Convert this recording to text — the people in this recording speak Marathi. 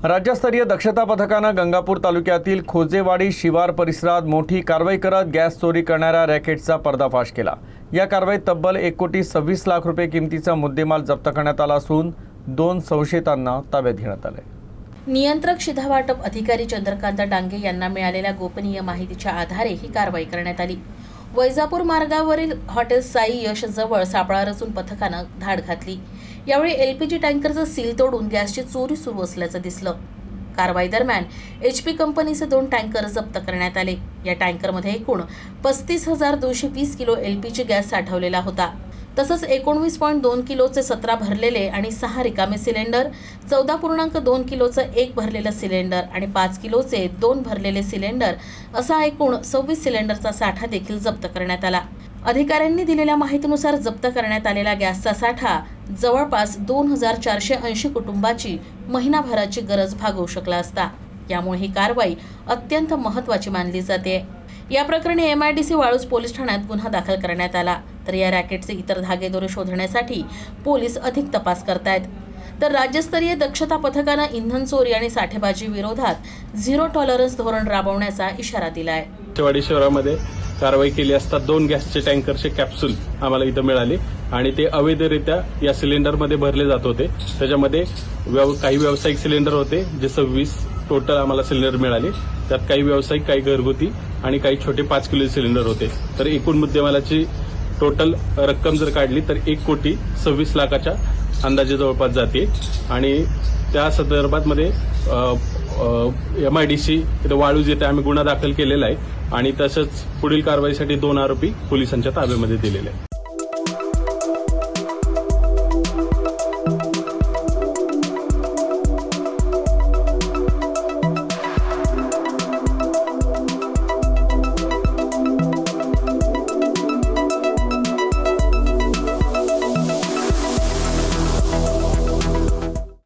राज्यस्तरीय दक्षता पथकानं गंगापूर तालुक्यातील खोजेवाडी शिवार परिसरात मोठी कारवाई करत गॅस चोरी करणाऱ्या रॅकेटचा पर्दाफाश केला। या कारवाईत तब्बल 1,26,00,000 रुपये किमतीचा मुद्देमाल जप्त करण्यात आला असून 2 संशयितांना ताब्यात घेण्यात आले। नियंत्रक शिधावाटप अधिकारी चंद्रकांत डांगे यांना मिळालेल्या गोपनीय माहितीच्या आधारे ही कारवाई करण्यात आली। वैजापूर मार्गावरील हॉटेल साई यश जवळ सापळा रचून पथकानं धाड घातली। यावेळी एलपीजी टँकरचं सील तोडून गॅसची चोरी सुरू असल्याचं दिसलं। कारवाई दरम्यान एचपी कंपनीचे 2 टँकर जप्त करण्यात आले। या टँकरमध्ये एकूण 35,220 किलो एलपीजी गॅस साठवलेला होता। तसंच 19.2 किलोचे 17 भरलेले आणि 6 रिकामे सिलेंडर, 14.2 किलोचं 1 भरलेलं सिलेंडर आणि 5 किलोचे 2 भरलेले सिलेंडर असा एकूण 26 सिलेंडरचा साठा देखील जप्त करण्यात आला। अधिकाऱ्यांनी दिलेल्या माहितीनुसार जप्त करण्यात आलेला गॅसचा साठा जवळपास 2,480 कुटुंबाची महिनाभराची गरज भागवू शकला असता। यामुळे ही कारवाई अत्यंत महत्त्वाची मानली जाते। या प्रकरणी MIDC वाळूज पोलीस ठाण्यात गुन्हा दाखल करण्यात आला, तर या रॅकेटचे इतर धागेदोरे शोधण्यासाठी पोलीस अधिक तपास करतायत। तर राज्यस्तरीय दक्षता पथकानं इंधन चोरी आणि साठेबाजी विरोधात 0 टॉलरन्स धोरण राबवण्याचा इशारा दिलाय। खोजेवाडी शहरामध्ये कारवाई केली असता 2 गॅसचे टँकरचे कॅप्सूल आम्हाला इथं मिळाले आणि ते अवैधरित्या या सिलेंडरमध्ये भरले जात होते। त्याच्यामध्ये काही व्यावसायिक सिलेंडर होते, जे 26 टोटल आम्हाला सिलेंडर मिळाले। त्यात काही व्यावसायिक, काही घरगुती आणि काही छोटे 5 किलो सिलेंडर होते। तर एकूण मुद्देमालाची टोटल रक्कम जर काढली तर 1,26,00,000च्या अंदाजे जवळपास जाते। आणि त्या संदर्भात मध्ये MIDC वाळूज येथे आम्ही गुन्हा दाखल केलेला आहे आणि तसंच पुढील कारवाईसाठी 2 आरोपी पोलिसांच्या ताब्यामध्ये दिलेले आहेत।